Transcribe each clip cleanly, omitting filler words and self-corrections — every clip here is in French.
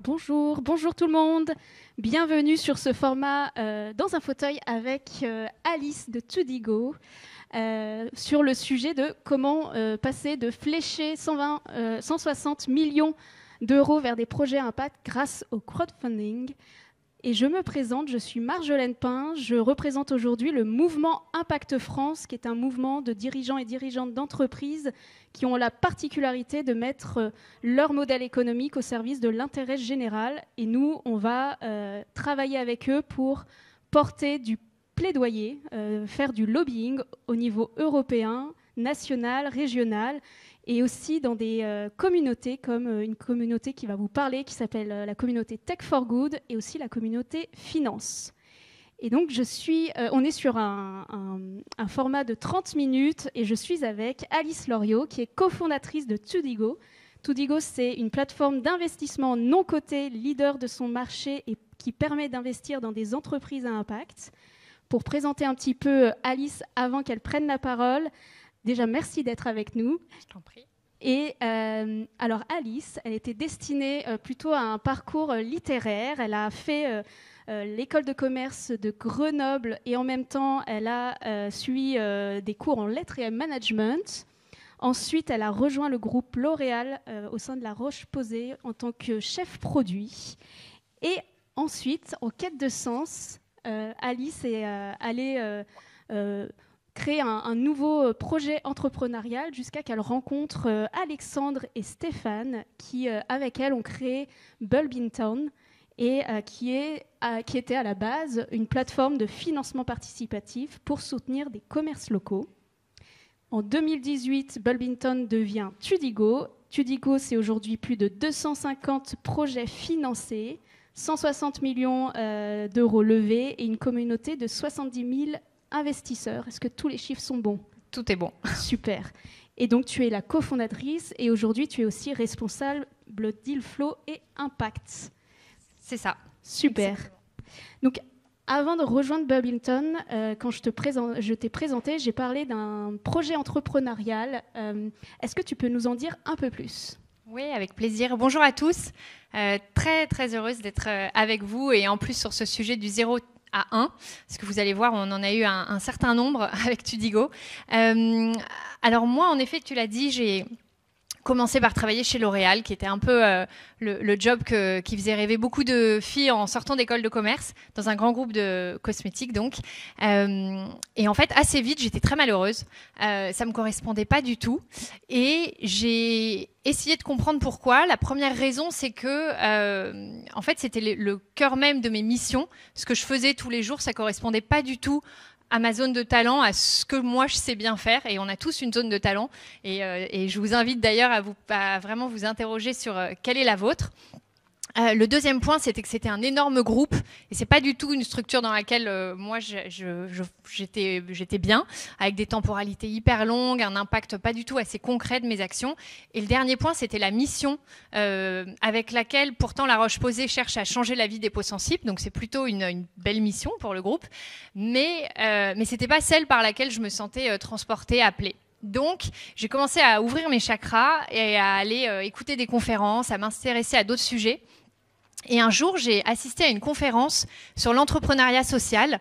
Bonjour tout le monde. Bienvenue sur ce format dans un fauteuil avec Alice de Tudigo sur le sujet de comment passer de flécher 160 millions d'euros vers des projets à impact grâce au crowdfunding. Et je me présente, je suis Marjolaine Pain, je représente aujourd'hui le mouvement Impact France, qui est un mouvement de dirigeants et dirigeantes d'entreprises qui ont la particularité de mettre leur modèle économique au service de l'intérêt général. Et nous, on va travailler avec eux pour porter du plaidoyer, faire du lobbying au niveau européen, national, régional, et aussi dans des communautés comme une communauté qui va vous parler, qui s'appelle la communauté Tech for Good, et aussi la communauté Finance. Et donc, on est sur un format de 30 minutes, et je suis avec Alice Loriot, qui est cofondatrice de Tudigo. Tudigo, c'est une plateforme d'investissement non cotée, leader de son marché, et qui permet d'investir dans des entreprises à impact. Pour présenter un petit peu Alice avant qu'elle prenne la parole, déjà, merci d'être avec nous. Je t'en prie. Et alors Alice, elle était destinée plutôt à un parcours littéraire. Elle a fait l'école de commerce de Grenoble et en même temps, elle a suivi des cours en lettres et management. Ensuite, elle a rejoint le groupe L'Oréal au sein de La Roche-Posay en tant que chef produit. Et ensuite, en quête de sens, Alice est allée créer un nouveau projet entrepreneurial jusqu'à qu'elle rencontre Alexandre et Stéphane qui, avec elle, ont créé Bulb in Town et qui était à la base une plateforme de financement participatif pour soutenir des commerces locaux. En 2018, Bulb in Town devient Tudigo. Tudigo, c'est aujourd'hui plus de 250 projets financés, 160 millions d'euros levés et une communauté de 70 000 investisseurs. Est-ce que tous les chiffres sont bons? Tout est bon. Super. Et donc, tu es la cofondatrice et aujourd'hui, tu es aussi responsable Deal Flow et Impact. C'est ça. Super. Exactement. Donc, avant de rejoindre Burlington, quand je t'ai présenté, j'ai parlé d'un projet entrepreneurial. Est-ce que tu peux nous en dire un peu plus? Oui, avec plaisir. Bonjour à tous. Très, très heureuse d'être avec vous et en plus sur ce sujet du 0 à 1, parce que vous allez voir, on en a eu un certain nombre avec Tudigo. Alors moi, en effet, tu l'as dit, j'ai commencé par travailler chez L'Oréal, qui était un peu le job qui faisait rêver beaucoup de filles en sortant d'école de commerce, dans un grand groupe de cosmétiques donc. Et en fait, assez vite, j'étais très malheureuse. Ça me correspondait pas du tout. Et j'ai essayé de comprendre pourquoi. La première raison, c'est que, en fait, c'était le cœur même de mes missions. Ce que je faisais tous les jours, ça correspondait pas du tout à ma zone de talent, à ce que moi je sais bien faire, et on a tous une zone de talent, et je vous invite d'ailleurs à vraiment vous interroger sur quelle est la vôtre. Le deuxième point, c'était que c'était un énorme groupe et c'est pas du tout une structure dans laquelle moi j'étais bien, avec des temporalités hyper longues, un impact pas du tout assez concret de mes actions. Et le dernier point, c'était la mission avec laquelle pourtant La Roche-Posay cherche à changer la vie des peaux sensibles. Donc c'est plutôt une belle mission pour le groupe, mais c'était pas celle par laquelle je me sentais transportée, appelée. Donc, j'ai commencé à ouvrir mes chakras et à aller écouter des conférences, à m'intéresser à d'autres sujets. Et un jour, j'ai assisté à une conférence sur l'entrepreneuriat social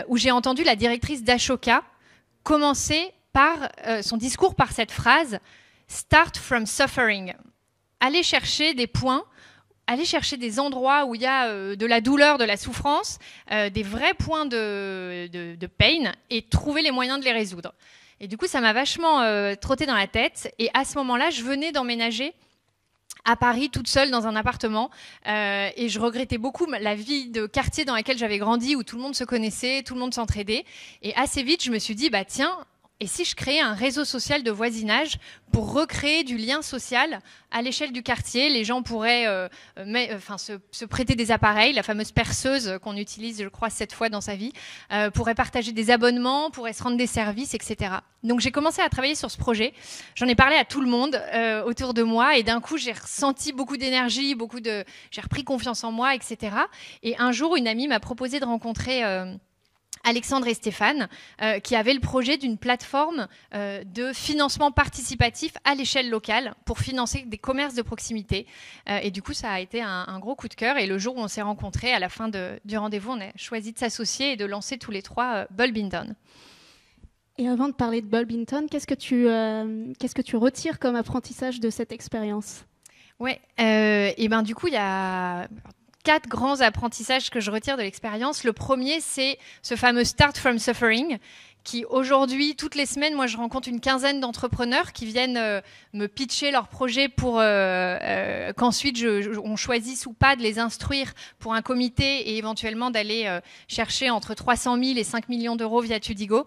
où j'ai entendu la directrice d'Ashoka commencer par son discours par cette phrase « Start from suffering ». Aller chercher des points, aller chercher des endroits où il y a de la douleur, de la souffrance, des vrais points de pain et trouver les moyens de les résoudre. Et du coup, ça m'a vachement trotté dans la tête. Et à ce moment-là, je venais d'emménager à Paris, toute seule dans un appartement. Et je regrettais beaucoup la vie de quartier dans laquelle j'avais grandi, où tout le monde se connaissait, tout le monde s'entraidait. Et assez vite, je me suis dit, bah tiens, et si je créais un réseau social de voisinage pour recréer du lien social à l'échelle du quartier? Les gens pourraient se prêter des appareils, la fameuse perceuse qu'on utilise, je crois, 7 fois dans sa vie, pourraient partager des abonnements, pourraient se rendre des services, etc. Donc j'ai commencé à travailler sur ce projet. J'en ai parlé à tout le monde autour de moi et d'un coup, j'ai ressenti beaucoup d'énergie, j'ai repris confiance en moi, etc. Et un jour, une amie m'a proposé de rencontrer Alexandre et Stéphane, qui avaient le projet d'une plateforme de financement participatif à l'échelle locale pour financer des commerces de proximité. Et du coup, ça a été un gros coup de cœur. Et le jour où on s'est rencontrés, à la fin du rendez-vous, on a choisi de s'associer et de lancer tous les trois Bulbinton. Et avant de parler de Bulbinton, qu'est-ce que tu retires comme apprentissage de cette expérience ? Ouais, et ben du coup, il y a 4 grands apprentissages que je retire de l'expérience. Le premier, c'est ce fameux Start from Suffering, qui aujourd'hui, toutes les semaines, moi je rencontre une quinzaine d'entrepreneurs qui viennent me pitcher leurs projets pour qu'ensuite on choisisse ou pas de les instruire pour un comité et éventuellement d'aller chercher entre 300 000 et 5 millions d'euros via Tudigo.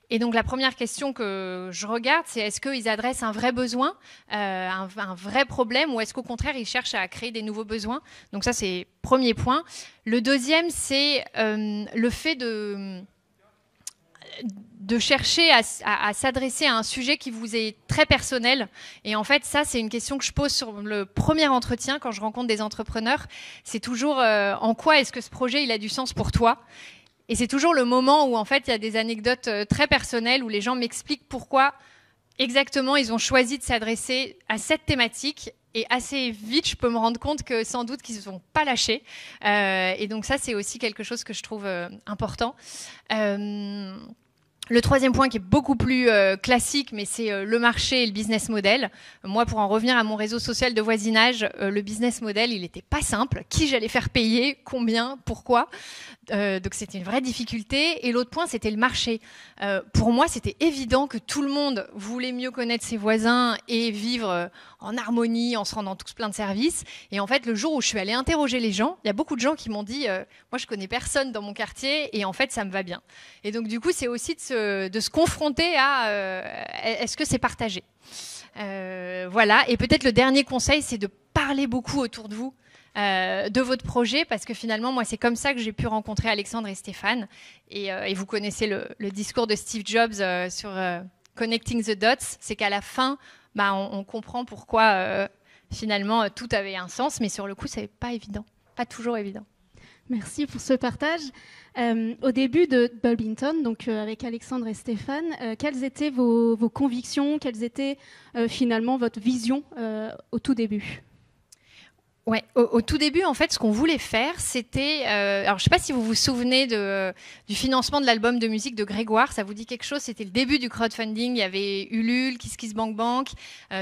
Et donc la première question que je regarde, c'est est-ce qu'ils adressent un vrai besoin, un vrai problème, ou est-ce qu'au contraire ils cherchent à créer des nouveaux besoins. Donc ça c'est premier point. Le deuxième, c'est le fait de chercher à s'adresser à un sujet qui vous est très personnel. Et en fait, ça, c'est une question que je pose sur le premier entretien quand je rencontre des entrepreneurs. C'est toujours en quoi est-ce que ce projet il a du sens pour toi ? Et c'est toujours le moment où en fait, il y a des anecdotes très personnelles où les gens m'expliquent pourquoi exactement ils ont choisi de s'adresser à cette thématique. Et assez vite, je peux me rendre compte que sans doute qu'ils ne se sont pas lâchés. Et donc ça, c'est aussi quelque chose que je trouve important. Le troisième point qui est beaucoup plus classique, mais c'est le marché et le business model. Moi, pour en revenir à mon réseau social de voisinage, le business model, il n'était pas simple. Qui j'allais faire payer, combien, pourquoi. Donc c'était une vraie difficulté. Et l'autre point, c'était le marché. Pour moi, c'était évident que tout le monde voulait mieux connaître ses voisins et vivre en harmonie, en se rendant tous plein de services. Et en fait, le jour où je suis allée interroger les gens, il y a beaucoup de gens qui m'ont dit moi, je connais personne dans mon quartier et en fait, ça me va bien. Et donc, du coup, c'est aussi de se confronter à est-ce que c'est partagé. Voilà. Et peut-être le dernier conseil, c'est de parler beaucoup autour de vous. De votre projet, parce que finalement, moi, c'est comme ça que j'ai pu rencontrer Alexandre et Stéphane. Et vous connaissez le discours de Steve Jobs sur Connecting the Dots, c'est qu'à la fin, on comprend pourquoi finalement tout avait un sens, mais sur le coup, c'est pas évident, pas toujours évident. Merci pour ce partage. Au début de Bulbinton, donc avec Alexandre et Stéphane, quelles étaient vos convictions, quelles étaient finalement votre vision au tout début ? Ouais, au tout début, en fait, ce qu'on voulait faire, c'était... alors, je ne sais pas si vous vous souvenez du financement de l'album de musique de Grégoire. Ça vous dit quelque chose ? C'était le début du crowdfunding. Il y avait Ulule, KissKissBankBank.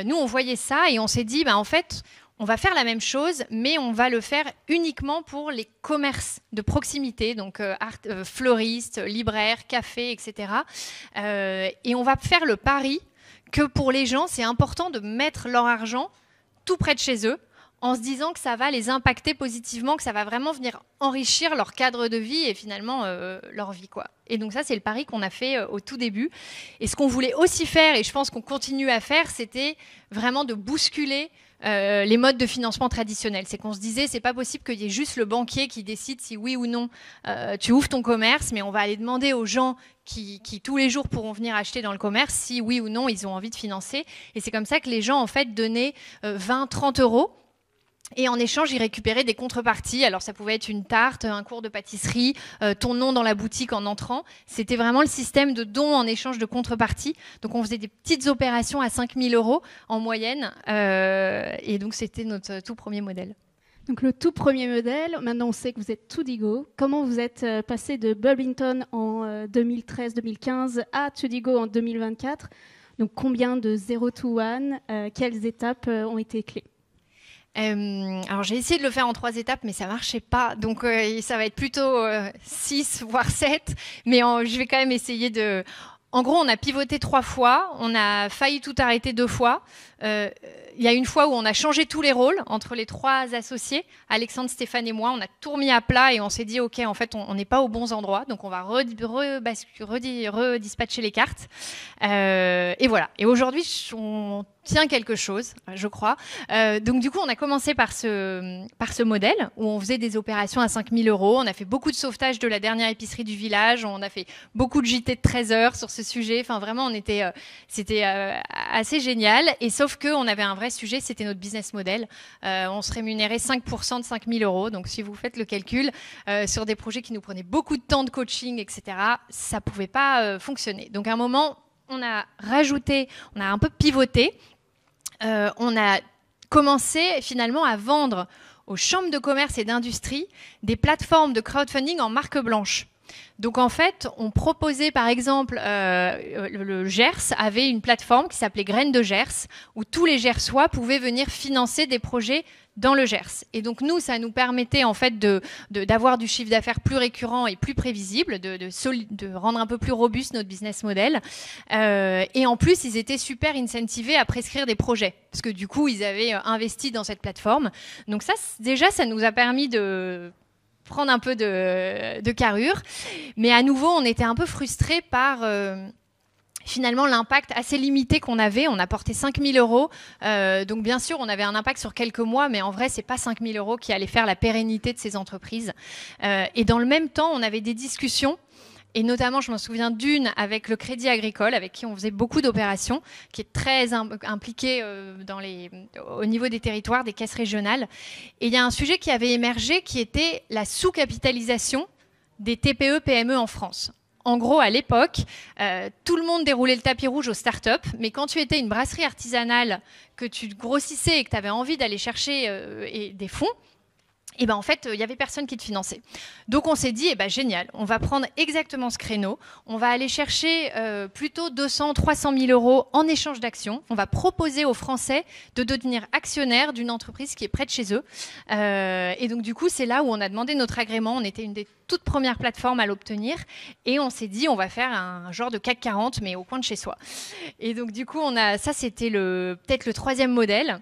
Nous, on voyait ça et on s'est dit, en fait, on va faire la même chose, mais on va le faire uniquement pour les commerces de proximité, donc fleuristes, libraires, cafés, etc. Et on va faire le pari que pour les gens, c'est important de mettre leur argent tout près de chez eux, en se disant que ça va les impacter positivement, que ça va vraiment venir enrichir leur cadre de vie et finalement leur vie, quoi. Et donc ça, c'est le pari qu'on a fait au tout début. Et ce qu'on voulait aussi faire, et je pense qu'on continue à faire, c'était vraiment de bousculer les modes de financement traditionnels. C'est qu'on se disait, c'est pas possible qu'il y ait juste le banquier qui décide si oui ou non tu ouvres ton commerce, mais on va aller demander aux gens qui tous les jours pourront venir acheter dans le commerce si oui ou non ils ont envie de financer. Et c'est comme ça que les gens en fait donnaient 20, 30 euros. Et en échange, ils récupéraient des contreparties. Alors, ça pouvait être une tarte, un cours de pâtisserie, ton nom dans la boutique en entrant. C'était vraiment le système de dons en échange de contreparties. Donc, on faisait des petites opérations à 5 000 euros en moyenne. Et donc, c'était notre tout premier modèle. Donc, le tout premier modèle, maintenant on sait que vous êtes Tudigo. Comment vous êtes passé de Bulbinton en 2013-2015 à Tudigo en 2024 ? Donc, combien de 0 to 1 quelles étapes ont été clés ? Alors j'ai essayé de le faire en 3 étapes, mais ça marchait pas. Donc ça va être plutôt 6, voire 7. Mais je vais quand même essayer de... En gros, on a pivoté 3 fois. On a failli tout arrêter 2 fois. Il y a une fois où on a changé tous les rôles entre les 3 associés, Alexandre, Stéphane et moi. On a tout remis à plat et on s'est dit, OK, en fait, on n'est pas aux bons endroits. Donc, on va redispatcher les cartes. Et voilà. Et aujourd'hui, on tient quelque chose, je crois. Donc du coup, on a commencé par ce modèle où on faisait des opérations à 5 000 €. On a fait beaucoup de sauvetage de la dernière épicerie du village. On a fait beaucoup de JT de 13 heures sur ce sujet. Enfin, vraiment, c'était assez génial. Et sauf qu'on avait un vrai sujet, c'était notre business model. On se rémunérait 5% de 5 000 €. Donc si vous faites le calcul, sur des projets qui nous prenaient beaucoup de temps de coaching, etc., ça ne pouvait pas fonctionner. Donc à un moment, on a un peu pivoté. On a commencé finalement à vendre aux chambres de commerce et d'industrie des plateformes de crowdfunding en marque blanche. Donc en fait, on proposait par exemple, le Gers avait une plateforme qui s'appelait Graines de Gers, où tous les Gersois pouvaient venir financer des projets dans le Gers. Et donc nous, ça nous permettait en fait d'avoir du chiffre d'affaires plus récurrent et plus prévisible, de rendre un peu plus robuste notre business model. Et en plus, ils étaient super incentivés à prescrire des projets, parce que du coup, ils avaient investi dans cette plateforme. Donc ça, déjà, ça nous a permis de prendre un peu de carrure. Mais à nouveau, on était un peu frustrés par finalement l'impact assez limité qu'on avait. On a porté 5 000 €. Donc bien sûr, on avait un impact sur quelques mois, mais en vrai, c'est pas 5 000 € qui allaient faire la pérennité de ces entreprises. Et dans le même temps, on avait des discussions. Et notamment, je m'en souviens d'une avec le Crédit Agricole, avec qui on faisait beaucoup d'opérations, qui est très impliqué au niveau des territoires, des caisses régionales. Et il y a un sujet qui avait émergé, qui était la sous-capitalisation des TPE-PME en France. En gros, à l'époque, tout le monde déroulait le tapis rouge aux startups, mais quand tu étais une brasserie artisanale, que tu grossissais et que tu avais envie d'aller chercher des fonds, et ben en fait, il n'y avait personne qui te finançait. Donc on s'est dit, génial, on va prendre exactement ce créneau, on va aller chercher plutôt 200, 300 000 € en échange d'actions. On va proposer aux Français de devenir actionnaires d'une entreprise qui est près de chez eux. Et donc du coup, c'est là où on a demandé notre agrément. On était une des toutes premières plateformes à l'obtenir. Et on s'est dit, on va faire un genre de CAC 40, mais au coin de chez soi. Et donc du coup, ça c'était peut-être le troisième modèle.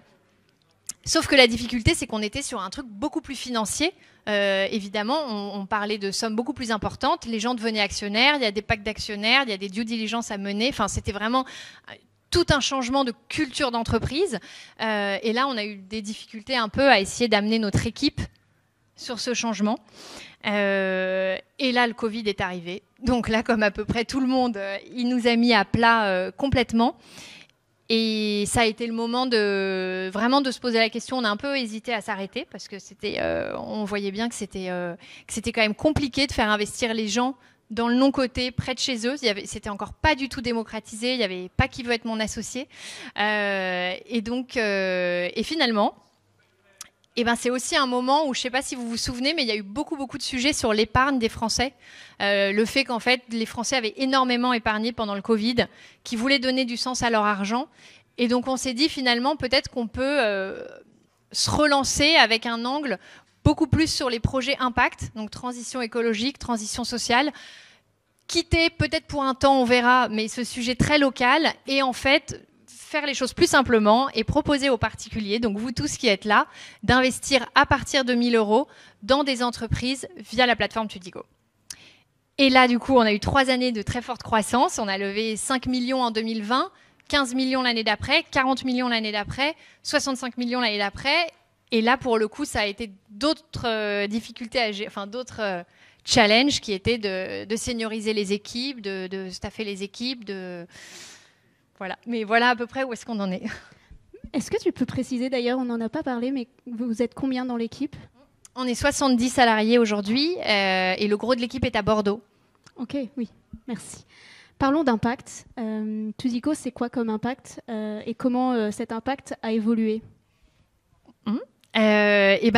Sauf que la difficulté, c'est qu'on était sur un truc beaucoup plus financier. Évidemment, on parlait de sommes beaucoup plus importantes. Les gens devenaient actionnaires, il y a des packs d'actionnaires, il y a des due diligence à mener. Enfin, c'était vraiment tout un changement de culture d'entreprise. Et là, on a eu des difficultés un peu à essayer d'amener notre équipe sur ce changement. Et là, le Covid est arrivé. Donc là, comme à peu près tout le monde, il nous a mis à plat complètement. Et ça a été le moment vraiment de se poser la question. On a un peu hésité à s'arrêter parce que on voyait bien que c'était quand même compliqué de faire investir les gens dans le non-coté près de chez eux. C'était encore pas du tout démocratisé. Il n'y avait pas qui veut être mon associé. Et finalement, c'est aussi un moment où, je ne sais pas si vous vous souvenez, mais il y a eu beaucoup de sujets sur l'épargne des Français. Le fait qu'en fait, les Français avaient énormément épargné pendant le Covid, qui voulaient donner du sens à leur argent. Et donc, on s'est dit finalement, peut-être qu'on peut se relancer avec un angle beaucoup plus sur les projets impact, donc transition écologique, transition sociale. Quitter peut-être pour un temps, on verra, mais ce sujet très local. Et en fait, faire les choses plus simplement et proposer aux particuliers, donc vous tous qui êtes là, d'investir à partir de 1 000 € dans des entreprises via la plateforme Tudigo. Et là, du coup, on a eu 3 années de très forte croissance. On a levé 5 millions en 2020, 15 millions l'année d'après, 40 millions l'année d'après, 65 millions l'année d'après. Et là, pour le coup, ça a été d'autres difficultés à gérer, d'autres challenges qui étaient de senioriser les équipes, de staffer les équipes, Voilà. Mais voilà à peu près où est-ce qu'on en est. Est-ce que tu peux préciser, d'ailleurs, on n'en a pas parlé, mais vous êtes combien dans l'équipe ? On est 70 salariés aujourd'hui et le gros de l'équipe est à Bordeaux. Ok, oui, merci. Parlons d'impact. Tudigo, c'est quoi comme impact et comment cet impact a évolué ?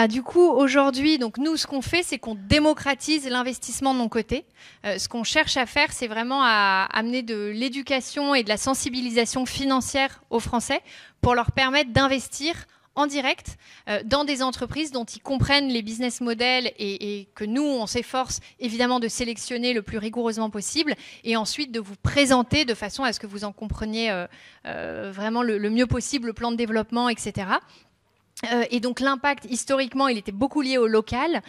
Du coup, aujourd'hui, donc nous, ce qu'on fait, c'est qu'on démocratise l'investissement de mon côté. Ce qu'on cherche à faire, c'est vraiment à amener de l'éducation et de la sensibilisation financière aux Français pour leur permettre d'investir en direct dans des entreprises dont ils comprennent les business models et que nous, on s'efforce évidemment de sélectionner le plus rigoureusement possible et ensuite de vous présenter de façon à ce que vous en compreniez vraiment le mieux possible le plan de développement, etc. Et donc l'impact, historiquement, il était beaucoup lié au local.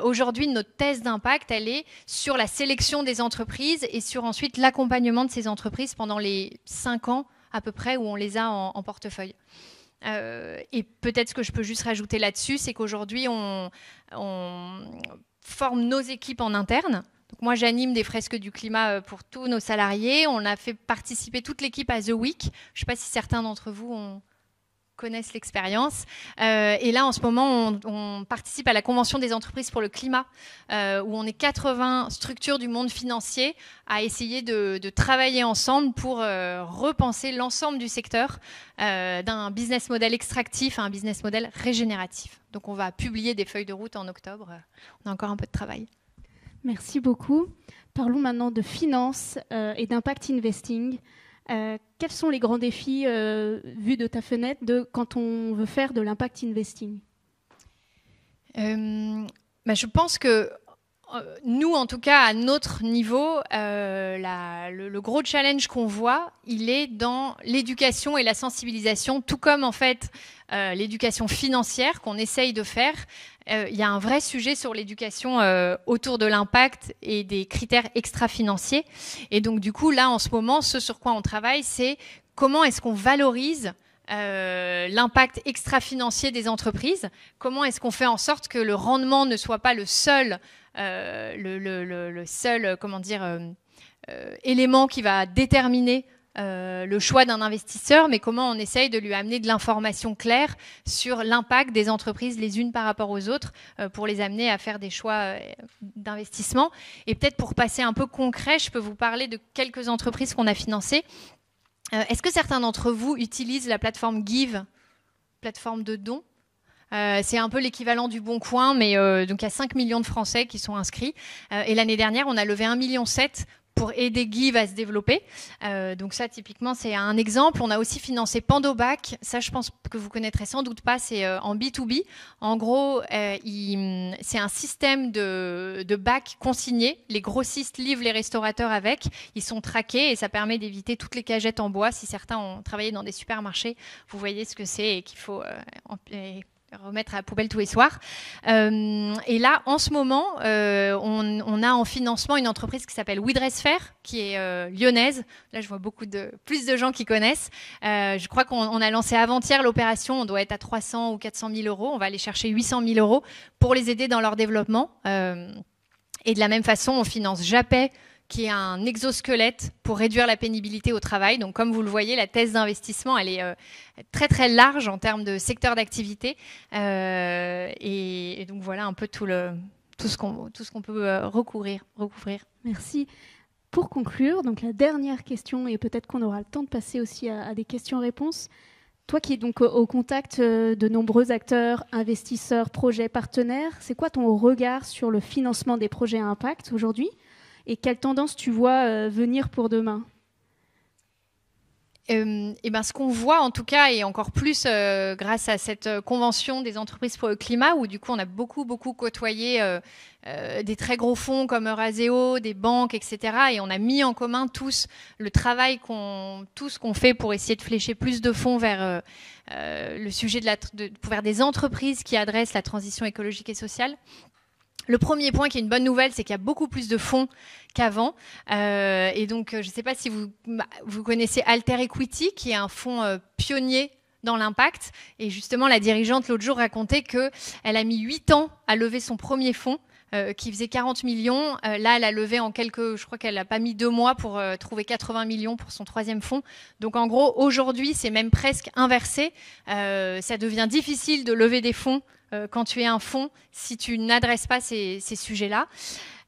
Aujourd'hui, notre thèse d'impact, elle est sur la sélection des entreprises et sur ensuite l'accompagnement de ces entreprises pendant les 5 ans à peu près où on les a en portefeuille. Et peut-être ce que je peux juste rajouter là-dessus, c'est qu'aujourd'hui, on forme nos équipes en interne. Donc moi, j'anime des fresques du climat pour tous nos salariés. On a fait participer toute l'équipe à The Week. Je ne sais pas si certains d'entre vous connaissent l'expérience. Et là, en ce moment, on participe à la Convention des entreprises pour le climat, où on est 80 structures du monde financier à essayer de travailler ensemble pour repenser l'ensemble du secteur d'un business model extractif à un business model régénératif. Donc, on va publier des feuilles de route en octobre. On a encore un peu de travail. Merci beaucoup. Parlons maintenant de finance et d'impact investing. Quels sont les grands défis vus de ta fenêtre quand on veut faire de l'impact investing? Je pense que nous, en tout cas, à notre niveau, le gros challenge qu'on voit, il est dans l'éducation et la sensibilisation, tout comme en fait l'éducation financière qu'on essaye de faire. Il y a un vrai sujet sur l'éducation autour de l'impact et des critères extra-financiers. Et donc, du coup, là, en ce moment, ce sur quoi on travaille, c'est comment est-ce qu'on valorise l'impact extra-financier des entreprises. Comment est-ce qu'on fait en sorte que le rendement ne soit pas le seul élément qui va déterminer le choix d'un investisseur, mais comment on essaye de lui amener de l'information claire sur l'impact des entreprises les unes par rapport aux autres pour les amener à faire des choix d'investissement. Et peut-être pour passer un peu concret, je peux vous parler de quelques entreprises qu'on a financées. Est-ce que certains d'entre vous utilisent la plateforme Give, plateforme de dons? C'est un peu l'équivalent du Bon Coin, mais donc il y a 5 millions de Français qui sont inscrits. Et l'année dernière, on a levé 1,7 million pour aider Give à se développer. Donc ça, typiquement, c'est un exemple. On a aussi financé Pandobac. Ça, je pense que vous connaîtrez sans doute pas. C'est en B2B. En gros, c'est un système de bacs consignés. Les grossistes livrent les restaurateurs avec. Ils sont traqués et ça permet d'éviter toutes les cagettes en bois. Si certains ont travaillé dans des supermarchés, vous voyez ce que c'est et qu'il faut remettre à la poubelle tous les soirs. Et là, en ce moment, on a en financement une entreprise qui s'appelle WeDressFair, qui est lyonnaise. Là, je vois plus de gens qui connaissent. Je crois qu'on a lancé avant-hier l'opération. On doit être à 300 ou 400 000 euros. On va aller chercher 800 000 euros pour les aider dans leur développement. Et de la même façon, on finance Japet, qui est un exosquelette pour réduire la pénibilité au travail. Donc, comme vous le voyez, la thèse d'investissement, elle est très, très large en termes de secteur d'activité. Et donc, voilà un peu tout ce qu'on peut recouvrir. Merci. Pour conclure, donc la dernière question, et peut-être qu'on aura le temps de passer aussi à des questions-réponses. Toi qui es donc au contact de nombreux acteurs, investisseurs, projets, partenaires, c'est quoi ton regard sur le financement des projets à impact aujourd'hui ? Et quelle tendance tu vois venir pour demain? Ce qu'on voit en tout cas, et encore plus grâce à cette convention des entreprises pour le climat, où du coup on a beaucoup côtoyé des très gros fonds comme Eurazeo, des banques, etc. Et on a mis en commun tous le travail qu'on fait pour essayer de flécher plus de fonds vers le sujet vers des entreprises qui adressent la transition écologique et sociale. Le premier point qui est une bonne nouvelle, c'est qu'il y a beaucoup plus de fonds qu'avant. Et donc, je ne sais pas si vous connaissez Alter Equity, qui est un fonds pionnier dans l'impact. Et justement, la dirigeante, l'autre jour, racontait qu'elle a mis 8 ans à lever son premier fonds, qui faisait 40 millions. Là, elle a levé je crois qu'elle n'a pas mis 2 mois pour trouver 80 millions pour son troisième fonds. Donc, en gros, aujourd'hui, c'est même presque inversé. Ça devient difficile de lever des fonds quand tu es un fonds, si tu n'adresses pas ces sujets-là.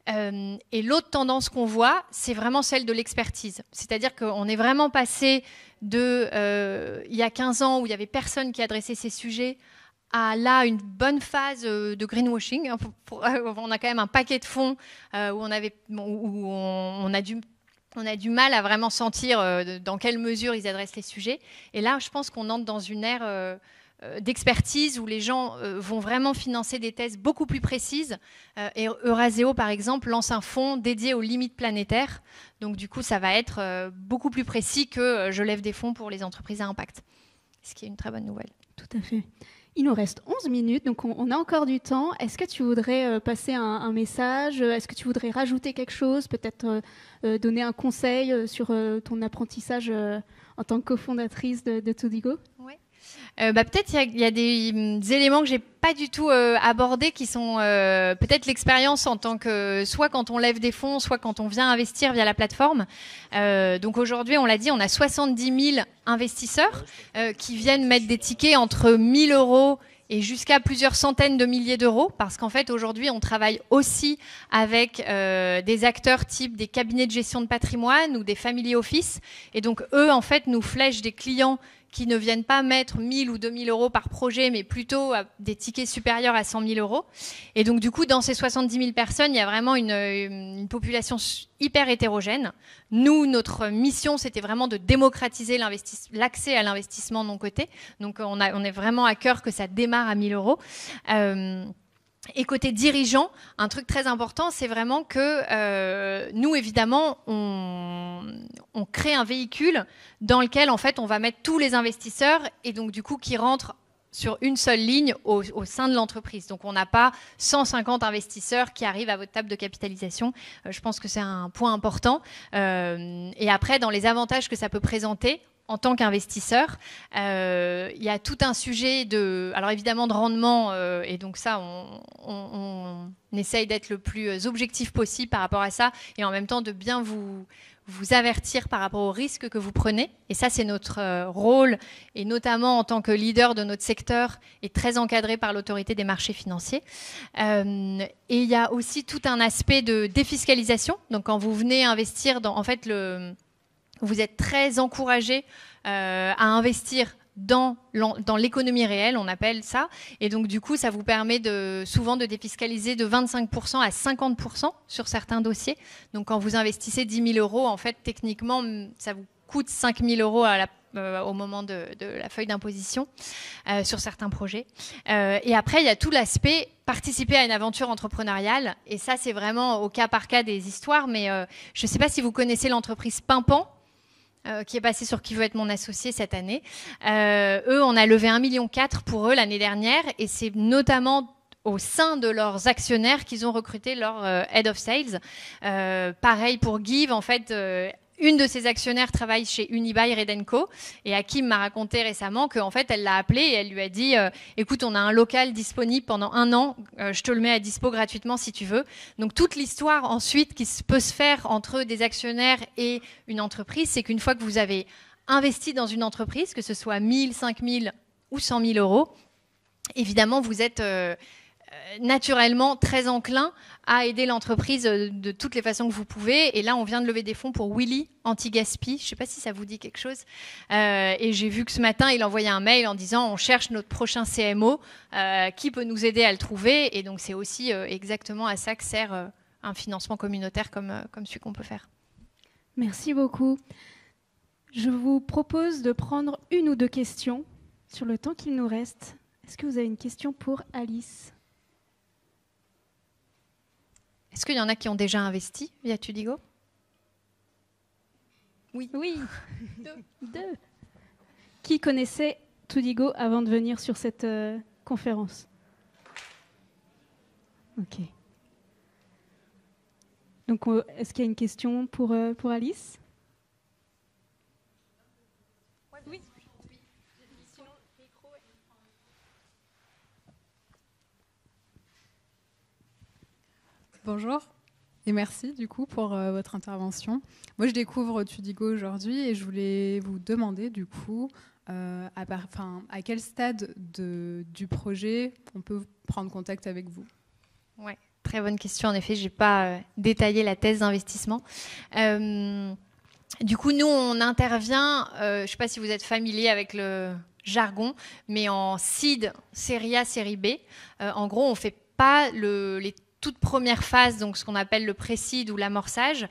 Et l'autre tendance qu'on voit, c'est vraiment celle de l'expertise. C'est-à-dire qu'on est vraiment passé il y a 15 ans où il n'y avait personne qui adressait ces sujets, à là une bonne phase de greenwashing. On a quand même un paquet de fonds où on a du mal à vraiment sentir dans quelle mesure ils adressent les sujets. Et là, je pense qu'on entre dans une ère d'expertise où les gens vont vraiment financer des thèses beaucoup plus précises. Et Eurazeo, par exemple, lance un fonds dédié aux limites planétaires. Donc, du coup, ça va être beaucoup plus précis que je lève des fonds pour les entreprises à impact. Ce qui est une très bonne nouvelle. Tout à fait. Il nous reste 11 minutes, donc on a encore du temps. Est-ce que tu voudrais passer un message? Est-ce que tu voudrais rajouter quelque chose? Peut-être donner un conseil sur ton apprentissage en tant que cofondatrice de Tudigo? Ouais. Peut-être il y a des éléments que j'ai pas du tout abordés qui sont peut-être l'expérience en tant que soit quand on lève des fonds, soit quand on vient investir via la plateforme. Donc aujourd'hui, on l'a dit, on a 70 000 investisseurs qui viennent mettre des tickets entre 1 000 € et jusqu'à plusieurs centaines de milliers d'euros, parce qu'en fait aujourd'hui on travaille aussi avec des acteurs type des cabinets de gestion de patrimoine ou des family office, et donc eux en fait nous flèchent des clients qui ne viennent pas mettre 1 000 ou 2 000 € par projet, mais plutôt à des tickets supérieurs à 100 000 €. Et donc, du coup, dans ces 70 000 personnes, il y a vraiment une population hyper hétérogène. Nous, notre mission, c'était vraiment de démocratiser l'accès à l'investissement de mon côté. Donc, on est vraiment à cœur que ça démarre à 1 000 €. Et côté dirigeant, un truc très important, c'est vraiment que nous, évidemment, on crée un véhicule dans lequel, en fait, on va mettre tous les investisseurs et donc, du coup, qui rentrent sur une seule ligne au sein de l'entreprise. Donc, on n'a pas 150 investisseurs qui arrivent à votre table de capitalisation. Je pense que c'est un point important. Et après, dans les avantages que ça peut présenter, en tant qu'investisseur, il y a tout un sujet alors évidemment de rendement, et donc ça, on essaye d'être le plus objectif possible par rapport à ça, et en même temps de bien vous avertir par rapport aux risques que vous prenez. Et ça, c'est notre rôle, et notamment en tant que leader de notre secteur, est très encadré par l'autorité des marchés financiers. Et il y a aussi tout un aspect de défiscalisation. Donc quand vous venez investir en fait, vous êtes très encouragé à investir dans l'économie réelle, on appelle ça. Et donc, du coup, ça vous permet souvent de défiscaliser de 25% à 50% sur certains dossiers. Donc, quand vous investissez 10 000 €, en fait, techniquement, ça vous coûte 5 000 € au moment de la feuille d'imposition sur certains projets. Et après, il y a tout l'aspect participer à une aventure entrepreneuriale. Et ça, c'est vraiment au cas par cas des histoires. Mais je ne sais pas si vous connaissez l'entreprise Pimpan, qui est passé sur Qui veut être mon associé cette année. Eux, on a levé 1,4 million pour eux l'année dernière, et c'est notamment au sein de leurs actionnaires qu'ils ont recruté leur Head of Sales. Pareil pour Give, en fait, une de ses actionnaires travaille chez Unibail Redenco, et Hakim m'a raconté récemment qu'en fait, elle l'a appelé et elle lui a dit écoute, on a un local disponible pendant 1 an, je te le mets à dispo gratuitement si tu veux. Donc toute l'histoire ensuite qui peut se faire entre des actionnaires et une entreprise, c'est qu'une fois que vous avez investi dans une entreprise, que ce soit 1 000, 5 000 ou 100 000 €, évidemment, vous êtes naturellement très enclin à aider l'entreprise de toutes les façons que vous pouvez. Et là, on vient de lever des fonds pour Willy Anti-Gaspi. Je ne sais pas si ça vous dit quelque chose. Et j'ai vu que ce matin, il envoyait un mail en disant on cherche notre prochain CMO. Qui peut nous aider à le trouver? Et donc, c'est aussi exactement à ça que sert un financement communautaire comme celui qu'on peut faire. Merci beaucoup. Je vous propose de prendre 1 ou 2 questions sur le temps qu'il nous reste. Est-ce que vous avez une question pour Alice? Est-ce qu'il y en a qui ont déjà investi via Tudigo? Oui. 2. Qui connaissait Tudigo avant de venir sur cette conférence? Ok. Donc, est-ce qu'il y a une question pour Alice? Oui. Bonjour et merci du coup pour votre intervention. Moi, je découvre Tudigo aujourd'hui et je voulais vous demander du coup à quel stade du projet on peut prendre contact avec vous. Ouais, très bonne question. En effet, je n'ai pas détaillé la thèse d'investissement. Du coup, nous, on intervient, je ne sais pas si vous êtes familier avec le jargon, mais en seed, série A, série B. En gros, on ne fait pas les toute première phase, donc ce qu'on appelle le pré-seed ou l'amorçage.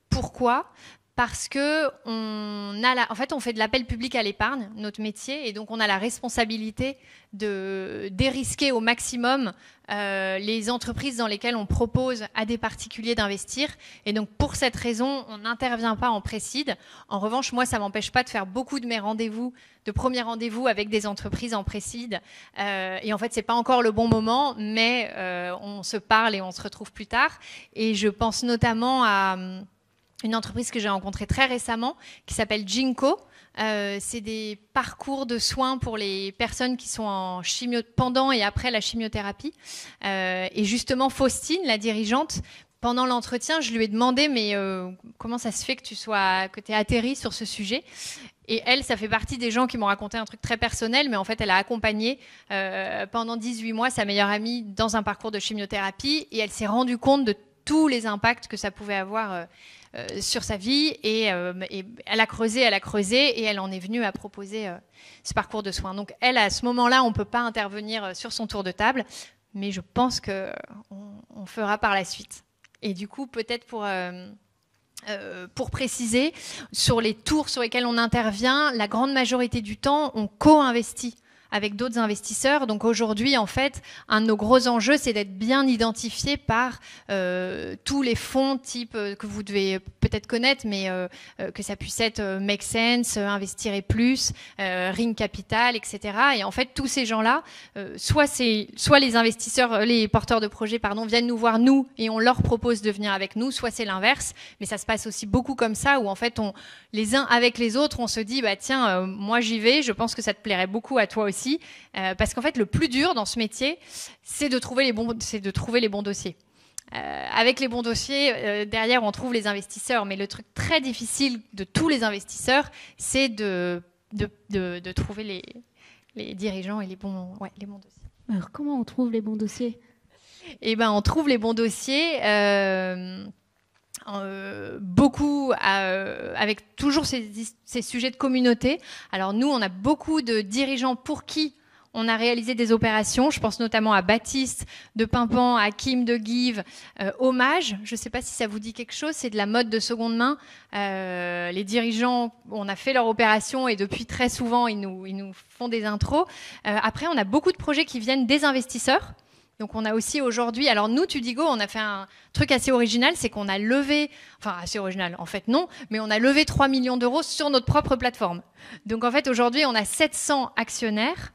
Pourquoi ? parce que en fait, on fait de l'appel public à l'épargne, notre métier, et donc on a la responsabilité de dérisquer au maximum les entreprises dans lesquelles on propose à des particuliers d'investir. Et donc pour cette raison, on n'intervient pas en pré-seed. En revanche, moi, ça ne m'empêche pas de faire beaucoup de mes rendez-vous, de premiers rendez-vous avec des entreprises en pré-seed. Et en fait, ce n'est pas encore le bon moment, mais on se parle et on se retrouve plus tard. Et je pense notamment à une entreprise que j'ai rencontrée très récemment qui s'appelle Ginkgo. C'est des parcours de soins pour les personnes qui sont en pendant et après la chimiothérapie. Et justement, Faustine, la dirigeante, pendant l'entretien, je lui ai demandé mais comment ça se fait que tu aies atterri sur ce sujet ? Et elle, ça fait partie des gens qui m'ont raconté un truc très personnel, mais en fait, elle a accompagné pendant 18 mois sa meilleure amie dans un parcours de chimiothérapie et elle s'est rendue compte de tous les impacts que ça pouvait avoir sur sa vie et elle a creusé et elle en est venue à proposer ce parcours de soins. Donc elle, à ce moment-là, on ne peut pas intervenir sur son tour de table, mais je pense qu'on fera par la suite. Et du coup, peut-être pour préciser, sur les tours sur lesquels on intervient, la grande majorité du temps, on co-investit avec d'autres investisseurs. Donc aujourd'hui, en fait, un de nos gros enjeux, c'est d'être bien identifié par tous les fonds type que vous devez peut-être connaître, mais que ça puisse être Make Sense, Investir et Plus, Ring Capital, etc. Et en fait, tous ces gens-là, soit les investisseurs, les porteurs de projets, viennent nous voir nous et on leur propose de venir avec nous, soit c'est l'inverse. Mais ça se passe aussi beaucoup comme ça, où en fait, les uns avec les autres, on se dit, bah tiens, moi j'y vais, je pense que ça te plairait beaucoup à toi aussi. Parce qu'en fait, le plus dur dans ce métier, c'est de trouver les bons dossiers. Avec les bons dossiers, derrière, on trouve les investisseurs. Mais le truc très difficile de tous les investisseurs, c'est de trouver les dirigeants et les bons dossiers. Alors, comment on trouve les bons dossiers ? Eh ben, on trouve les bons dossiers... beaucoup avec toujours ces sujets de communauté. Alors nous, on a beaucoup de dirigeants pour qui on a réalisé des opérations. Je pense notamment à Baptiste de Pimpan, à Kim de Give, Hommage. Je ne sais pas si ça vous dit quelque chose. C'est de la mode de seconde main. Les dirigeants, on a fait leur opération et depuis très souvent, ils nous font des intros. Après, on a beaucoup de projets qui viennent des investisseurs. Donc on a aussi aujourd'hui, alors nous, Tudigo, on a fait un truc assez original, c'est qu'on a levé, enfin assez original, en fait non, mais on a levé 3 millions d'euros sur notre propre plateforme. Donc en fait aujourd'hui, on a 700 actionnaires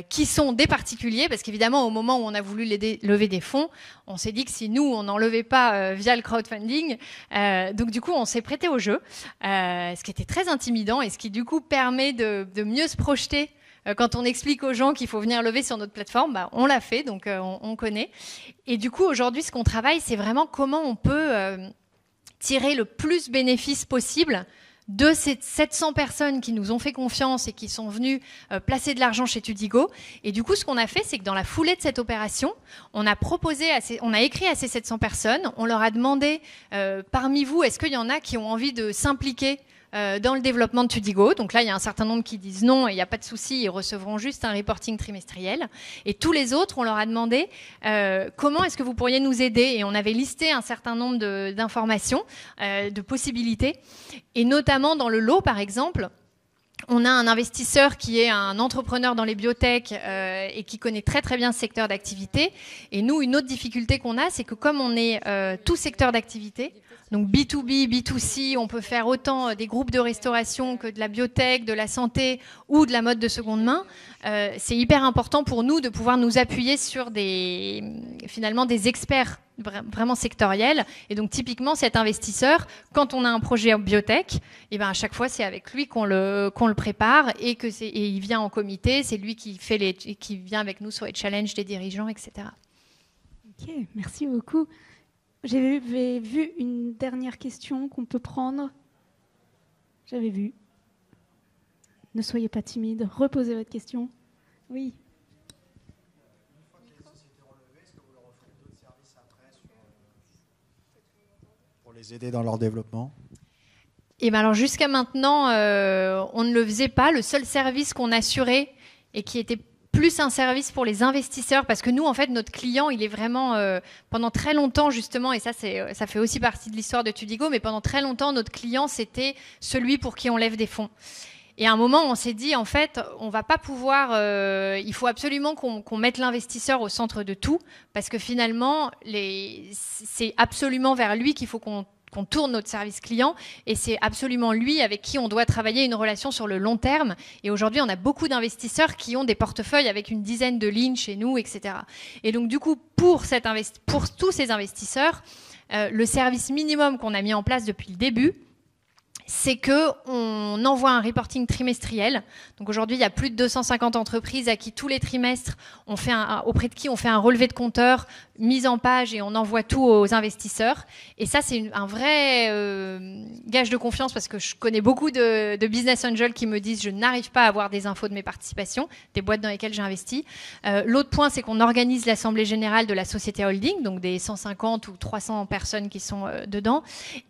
qui sont des particuliers, parce qu'évidemment au moment où on a voulu lever des fonds, on s'est dit que si nous, on n'en levait pas via le crowdfunding, donc du coup on s'est prêté au jeu, ce qui était très intimidant et ce qui du coup permet de mieux se projeter. Quand on explique aux gens qu'il faut venir lever sur notre plateforme, bah, on l'a fait, donc on connaît. Et du coup, aujourd'hui, ce qu'on travaille, c'est vraiment comment on peut tirer le plus bénéfice possible de ces 700 personnes qui nous ont fait confiance et qui sont venues placer de l'argent chez Tudigo. Et du coup, ce qu'on a fait, c'est que dans la foulée de cette opération, on a écrit à ces 700 personnes, on leur a demandé, parmi vous, est-ce qu'il y en a qui ont envie de s'impliquer dans le développement de Tudigo. Donc là, il y a un certain nombre qui disent non et il n'y a pas de souci, ils recevront juste un reporting trimestriel. Et tous les autres, on leur a demandé comment est-ce que vous pourriez nous aider. Et on avait listé un certain nombre d'informations, de possibilités. Et notamment dans le lot, par exemple, on a un investisseur qui est un entrepreneur dans les biotech et qui connaît très très bien ce secteur d'activité. Et nous, une autre difficulté qu'on a, c'est que comme on est tout secteur d'activité, donc B2B, B2C, on peut faire autant des groupes de restauration que de la biotech, de la santé ou de la mode de seconde main. C'est hyper important pour nous de pouvoir nous appuyer sur finalement des experts vraiment sectoriels. Et donc typiquement cet investisseur, quand on a un projet en biotech, et ben à chaque fois c'est avec lui qu'on le prépare et il vient en comité, c'est lui qui vient avec nous sur les challenges des dirigeants, etc. Ok, merci beaucoup. J'avais vu une dernière question qu'on peut prendre. J'avais vu. Ne soyez pas timide, reposez votre question. Oui. Une fois que les sociétés ont levé, est-ce que vous leur offrez d'autres services après pour les aider dans leur développement ? Et ben alors jusqu'à maintenant, on ne le faisait pas. Le seul service qu'on assurait et qui était plus un service pour les investisseurs, parce que nous, en fait, notre client, il est vraiment, pendant très longtemps, justement, et ça fait aussi partie de l'histoire de Tudigo, mais pendant très longtemps, notre client, c'était celui pour qui on lève des fonds. Et à un moment, on s'est dit, en fait, on va pas pouvoir, il faut absolument qu'on mette l'investisseur au centre de tout, parce que finalement, c'est absolument vers lui qu'il faut qu'on tourne notre service client, et c'est absolument lui avec qui on doit travailler une relation sur le long terme. Et aujourd'hui, on a beaucoup d'investisseurs qui ont des portefeuilles avec une dizaine de lignes chez nous, etc. Et donc, du coup, pour tous ces investisseurs, le service minimum qu'on a mis en place depuis le début, c'est qu'on envoie un reporting trimestriel. Donc aujourd'hui, il y a plus de 250 entreprises à qui tous les trimestres, auprès de qui on fait un relevé de compteur, mise en page, et on envoie tout aux investisseurs. Et ça, c'est un vrai gage de confiance, parce que je connais beaucoup de business angels qui me disent « je n'arrive pas à avoir des infos de mes participations, des boîtes dans lesquelles j'ai investi ». L'autre point, c'est qu'on organise l'assemblée générale de la société holding, donc des 150 ou 300 personnes qui sont dedans.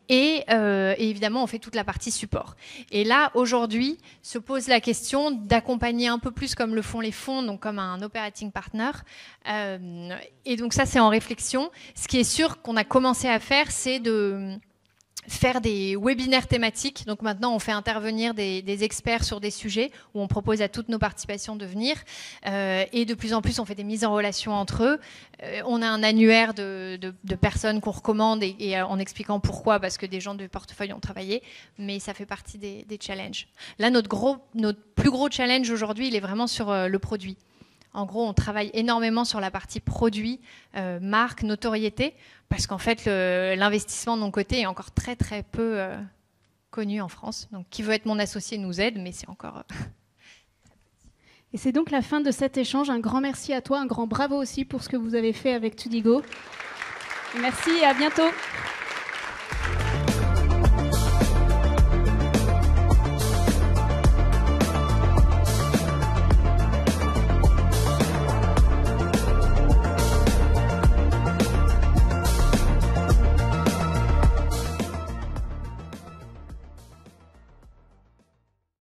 Et évidemment, on fait toute la partie support. Et là, aujourd'hui, se pose la question d'accompagner un peu plus comme le font les fonds, donc comme un operating partner. Et donc ça, c'est en réflexion. Ce qui est sûr qu'on a commencé à faire, c'est de faire des webinaires thématiques. Donc maintenant, on fait intervenir des experts sur des sujets où on propose à toutes nos participations de venir. Et de plus en plus, on fait des mises en relation entre eux. On a un annuaire de personnes qu'on recommande, et en expliquant pourquoi, parce que des gens de portefeuille ont travaillé. Mais ça fait partie des challenges. Là, notre plus gros challenge aujourd'hui, il est vraiment sur le produit. En gros, on travaille énormément sur la partie produit, marque, notoriété, parce qu'en fait, l'investissement de mon côté est encore très, très peu connu en France. Donc, qui veut être mon associé nous aide, mais c'est encore... Et c'est donc la fin de cet échange. Un grand merci à toi, un grand bravo aussi pour ce que vous avez fait avec Tudigo. Merci et à bientôt.